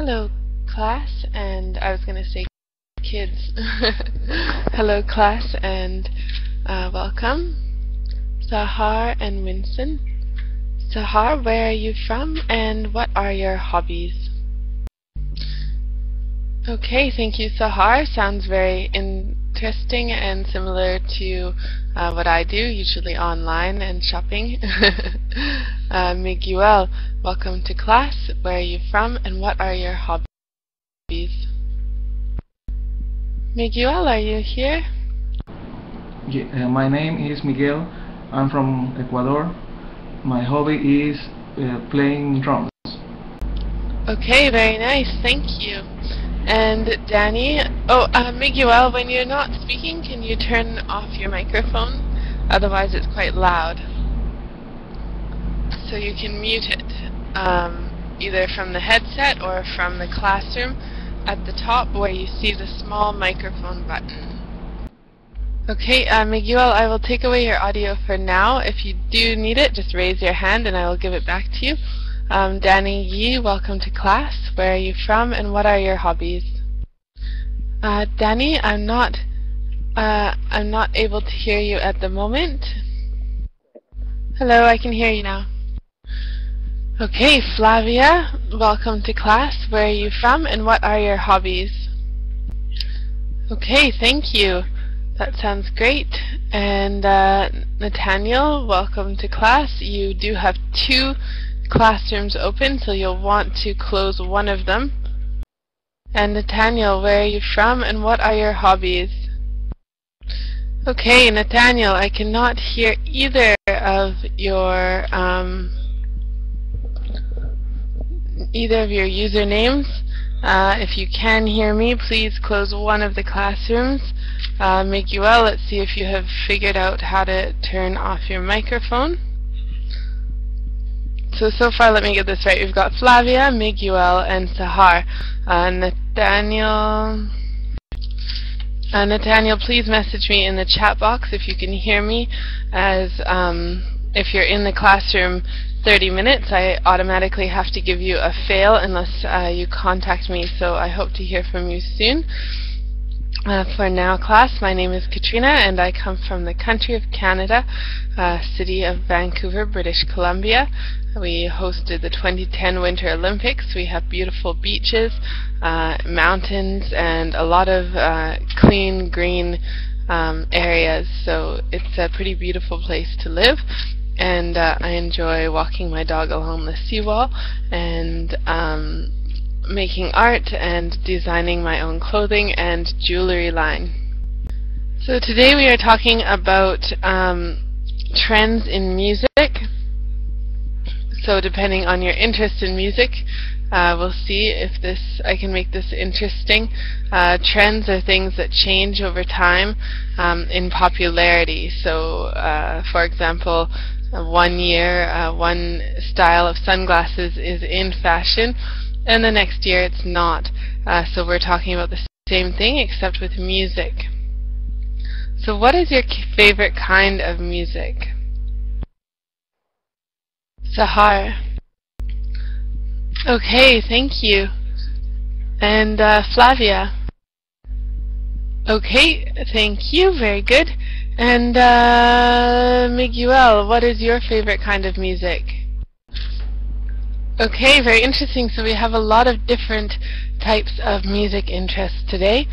Hello, class, and I was going to say kids. Hello, class, and welcome. Sahar and Winston. Sahar, where are you from, and what are your hobbies? Okay, thank you, Sahar. Sounds very interesting and similar to what I do, usually online and shopping. Miguel, welcome to class. Where are you from and what are your hobbies? Miguel, are you here? Yeah, my name is Miguel. I'm from Ecuador. My hobby is playing drums. Okay, very nice. Thank you. And Danny, Miguel, when you're not speaking, can you turn off your microphone? Otherwise it's quite loud. So you can mute it, either from the headset or from the classroom at the top where you see the small microphone button. Okay, Miguel, I will take away your audio for now. If you do need it, just raise your hand and I will give it back to you. Danny Yi, welcome to class. Where are you from and what are your hobbies? Danny, I'm not able to hear you at the moment. Hello, I can hear you now. Okay, Flavia, welcome to class. Where are you from and what are your hobbies? Okay, thank you. That sounds great. And Nathaniel, welcome to class. You do have 2 classrooms open, so you'll want to close one of them. And Nathaniel, where are you from and what are your hobbies? Okay, Nathaniel, I cannot hear either of your usernames. If you can hear me, please close one of the classrooms. Miguel, let's see if you have figured out how to turn off your microphone. So far, let me get this right. We've got Flavia, Miguel, and Sahar. Nathaniel, please message me in the chat box if you can hear me, as if you're in the classroom 30 minutes, I automatically have to give you a fail unless you contact me, so I hope to hear from you soon. For now, class, my name is Katrina and I come from the country of Canada, city of Vancouver, British Columbia. We hosted the 2010 Winter Olympics. We have beautiful beaches, mountains, and a lot of clean, green areas, so it's a pretty beautiful place to live. And I enjoy walking my dog along the seawall and making art and designing my own clothing and jewelry line. So today we are talking about trends in music. So depending on your interest in music, we'll see if I can make this interesting. Trends are things that change over time in popularity. So for example, one year one style of sunglasses is in fashion and the next year it's not. So we're talking about the same thing except with music. So what is your favorite kind of music? Sahar. Okay, thank you. And Flavia. Okay, thank you, very good. And Miguel, what is your favorite kind of music? Okay, very interesting. So we have a lot of different types of music interests today.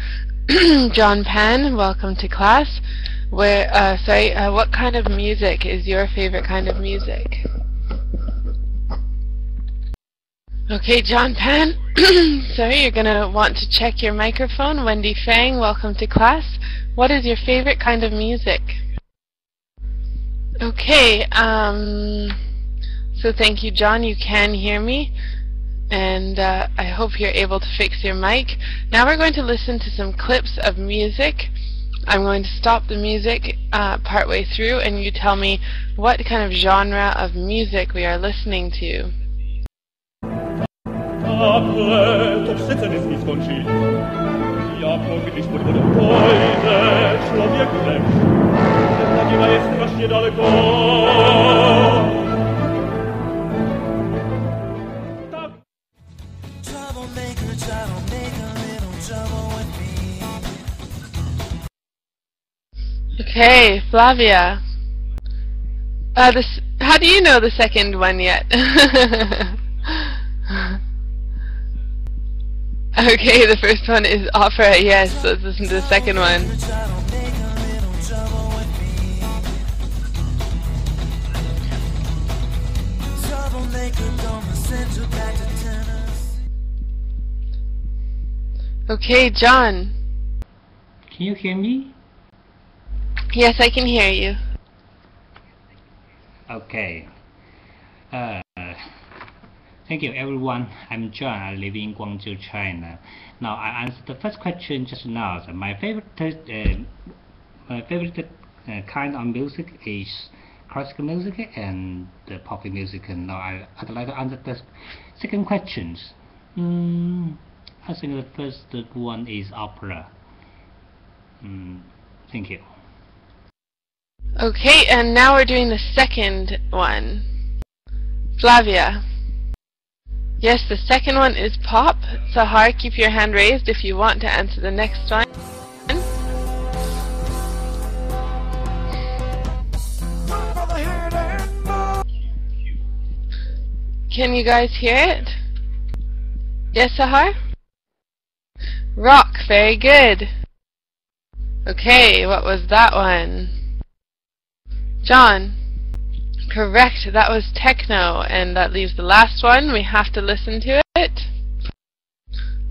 John Pan, welcome to class. What kind of music is your favorite kind of music? Okay, John Pan, sorry, you're going to want to check your microphone. Wendy Fang, welcome to class. What is your favorite kind of music? Okay, so thank you, John. You can hear me, and I hope you're able to fix your mic. Now we're going to listen to some clips of music. I'm going to stop the music partway through, and you tell me what kind of genre of music we are listening to. Okay, Flavia. How do you know the second one yet? Okay, the first one is opera, yes, let's listen to the second one. Okay, John. Can you hear me? Yes, I can hear you. Okay. Thank you, everyone. I'm John. I live in Guangzhou, China. Now, I answered the first question just now. So my favorite kind of music is classical music and the pop music. And now I'd like to answer the second question. I think the first one is opera. Thank you. Okay, and now we're doing the second one. Flavia. Yes, the second one is pop. Sahar, keep your hand raised if you want to answer the next one. Can you guys hear it? Yes, Sahar? Rock, very good. Okay, what was that one? John. Correct, that was techno, and that leaves the last one. We have to listen to it.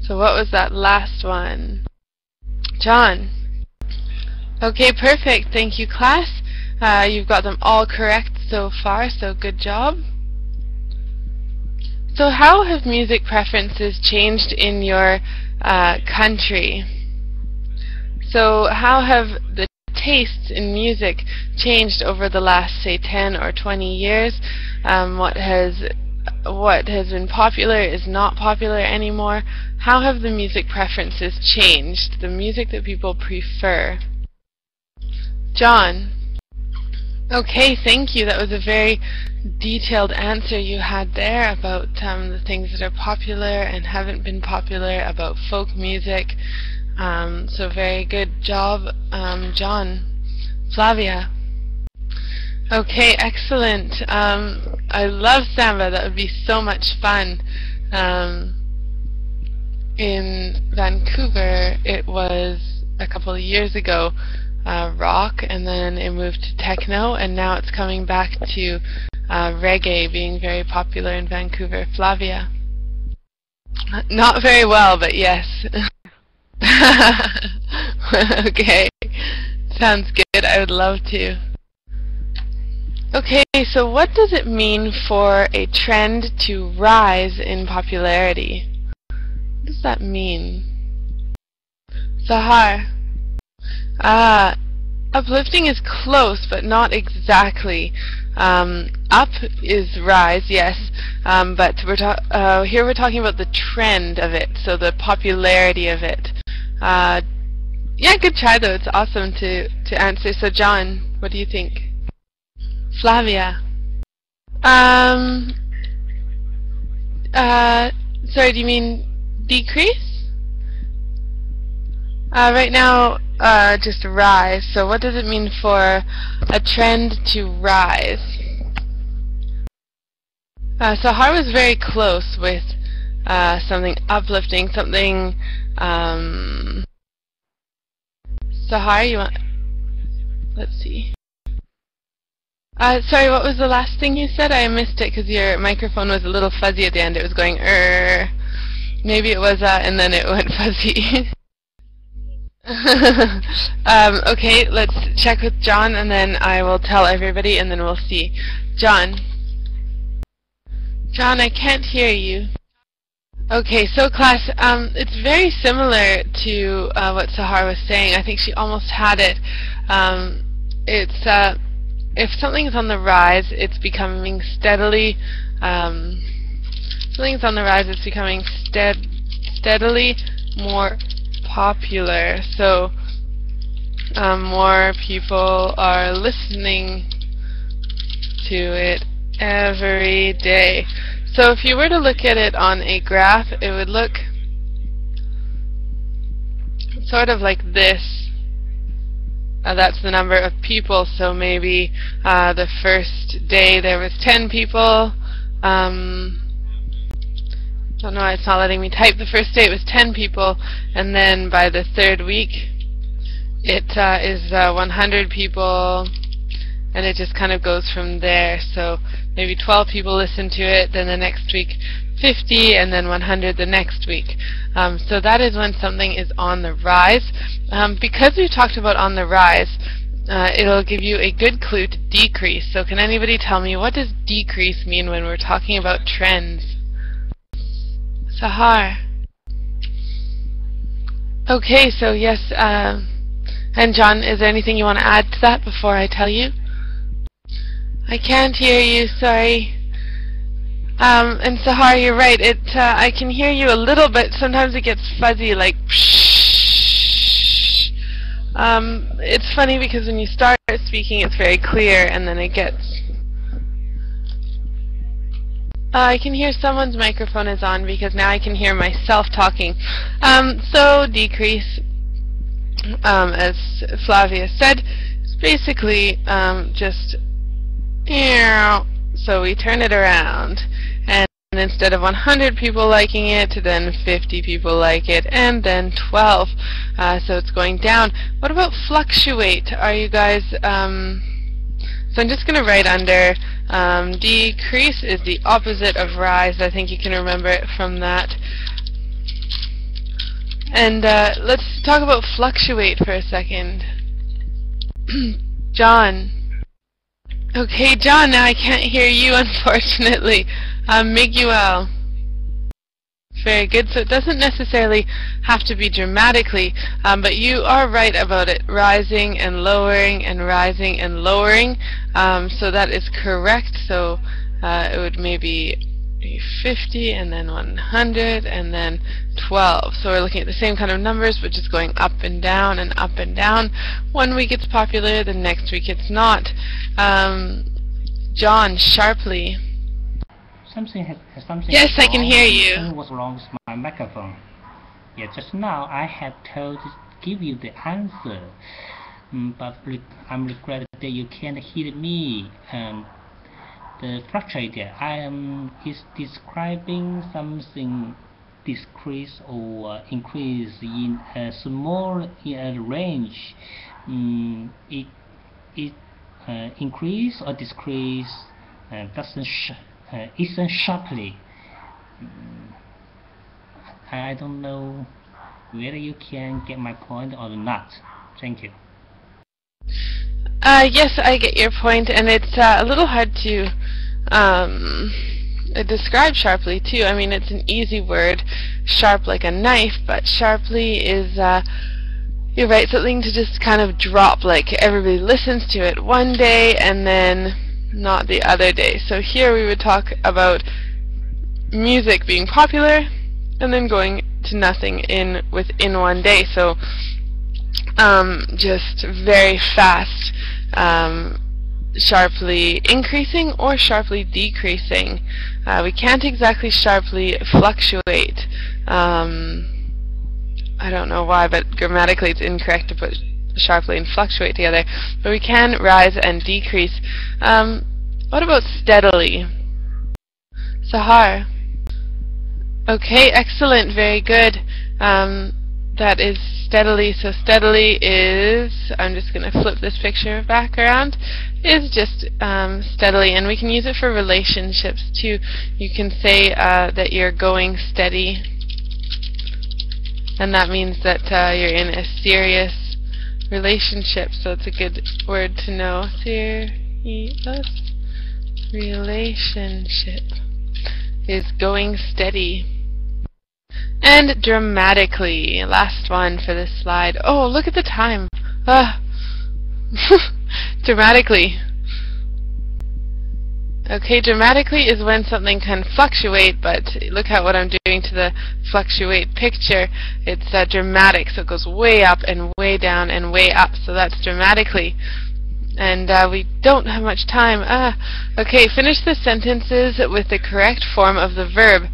So what was that last one? John. Okay, perfect. Thank you, class. You've got them all correct so far, so good job. So how have music preferences changed in your country? So how have the tastes in music changed over the last, say, 10 or 20 years? What has been popular is not popular anymore. How have the music preferences changed? The music that people prefer. John. Okay, thank you. That was a very detailed answer you had there about the things that are popular and haven't been popular, about folk music. So very good job, John. Flavia. Okay, excellent. I love samba. That would be so much fun. In Vancouver, it was a couple of years ago rock, and then it moved to techno, and now it's coming back to reggae being very popular in Vancouver. Flavia. Not very well, but yes. Okay, sounds good. I would love to. Okay, so what does it mean for a trend to rise in popularity? What does that mean? Sahar. Uplifting is close, but not exactly. Up is rise, yes, but here we're talking about the trend of it, so the popularity of it. Yeah, good try though. It's awesome to answer. So John, what do you think? Flavia. Sorry, do you mean decrease? Right now, just rise. So what does it mean for a trend to rise? Sahar was very close with something uplifting, something. Sahar, you want? Let's see. Sorry, what was the last thing you said? I missed it because your microphone was a little fuzzy at the end. It was going maybe it was and then it went fuzzy. Okay, let's check with John, and then I will tell everybody, and then we'll see. John. John, I can't hear you. Okay, so class, it's very similar to what Sahar was saying. I think she almost had it. It's if something's on the rise, it's becoming steadily. Something's on the rise, it's becoming steadily more popular. So more people are listening to it every day. So if you were to look at it on a graph, it would look sort of like this. That's the number of people, so maybe the first day there was 10 people. Don't know why it's not letting me type. The first day it was 10 people, and then by the third week it is 100 people, and it just kind of goes from there. So maybe 12 people listen to it, then the next week 50, and then 100 the next week. So that is when something is on the rise. Because we've talked about on the rise, it'll give you a good clue to decrease. So can anybody tell me, what does decrease mean when we're talking about trends? Sahar. Okay, so yes, and John, is there anything you want to add to that before I tell you? I can't hear you, sorry. And Sahar, you're right. I can hear you a little bit. Sometimes it gets fuzzy, like psh. It's funny because when you start speaking, it's very clear, and then it gets. I can hear someone's microphone is on because now I can hear myself talking. So decrease, as Flavia said, is basically just. So we turn it around, and instead of 100 people liking it, then 50 people like it, and then 12. So it's going down. What about fluctuate? Are you guys? So I'm just going to write under decrease is the opposite of rise. I think you can remember it from that. And let's talk about fluctuate for a second. John. Okay, John, now I can't hear you, unfortunately. Miguel. Very good. So it doesn't necessarily have to be dramatically, but you are right about it rising and lowering and rising and lowering. So that is correct. So it would maybe be 50 and then 100 and then 12. So we're looking at the same kind of numbers, but just going up and down and up and down. One week it's popular, the next week it's not. John, sharply. Something. Yes, I can hear you. Something was wrong with my microphone. Yeah, just now I had told to give you the answer, but I'm regret that you can't hear me. The fluctuator is describing something decrease or increase in a small range. It increase or decrease isn't sharply. I don't know whether you can get my point or not. Thank you. Yes, I get your point, and it's a little hard to describe sharply too. I mean, it's an easy word, sharp like a knife, but sharply is, you're right, something to just kind of drop, like everybody listens to it one day and then not the other day. So here we would talk about music being popular and then going to nothing within one day. So just very fast, sharply increasing or sharply decreasing. We can't exactly sharply fluctuate. I don't know why, but grammatically it's incorrect to put sharply and fluctuate together. But we can rise and decrease. What about steadily? Sahar. Okay, excellent, very good. That is steadily. So steadily is, I'm just going to flip this picture back around, is just steadily, and we can use it for relationships too. You can say that you're going steady, and that means that you're in a serious relationship, so it's a good word to know. Serious relationship is going steady. And dramatically, last one for this slide. Oh, look at the time. Dramatically. Okay, dramatically is when something can fluctuate, but look at what I'm doing to the fluctuate picture. It's dramatic, so it goes way up and way down and way up, so that's dramatically. And we don't have much time. Okay, finish the sentences with the correct form of the verb.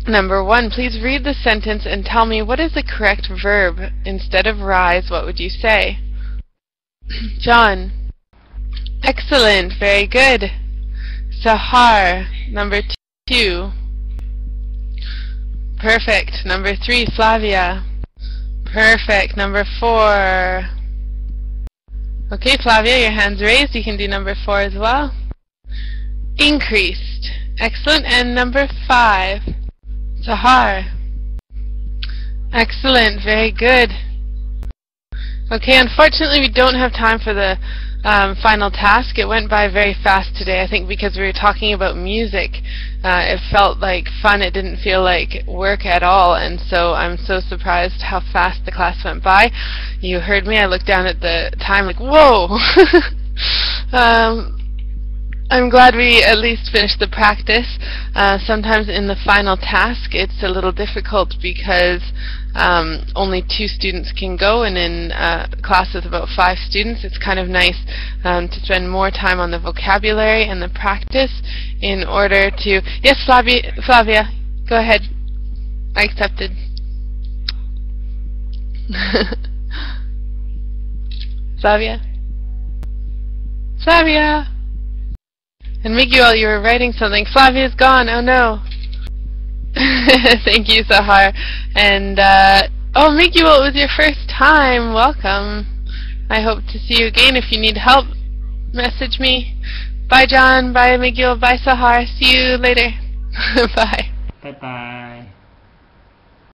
Number 1, please read the sentence and tell me what is the correct verb. Instead of rise, what would you say? John. Excellent, very good. Sahar. Number 2. Perfect. Number 3, Flavia. Perfect. Number 4. Okay, Flavia, your hand's raised. You can do number 4 as well. Increased. Excellent. And number 5. Sahar. Excellent. Very good. Okay, unfortunately we don't have time for the final task. It went by very fast today, I think because we were talking about music. It felt like fun. It didn't feel like work at all, and so I'm so surprised how fast the class went by. You heard me. I looked down at the time like, whoa! I'm glad we at least finished the practice. Sometimes in the final task it's a little difficult because only 2 students can go, and in a class with about 5 students it's kind of nice to spend more time on the vocabulary and the practice in order to... Yes, Flavia, go ahead. I accepted. Flavia? Flavia! And Miguel, you were writing something. Flavia's gone. Oh no. Thank you, Sahar. And oh, Miguel, it was your first time. Welcome. I hope to see you again. If you need help, message me. Bye, John. Bye, Miguel. Bye, Sahar. See you later. Bye. Bye-bye.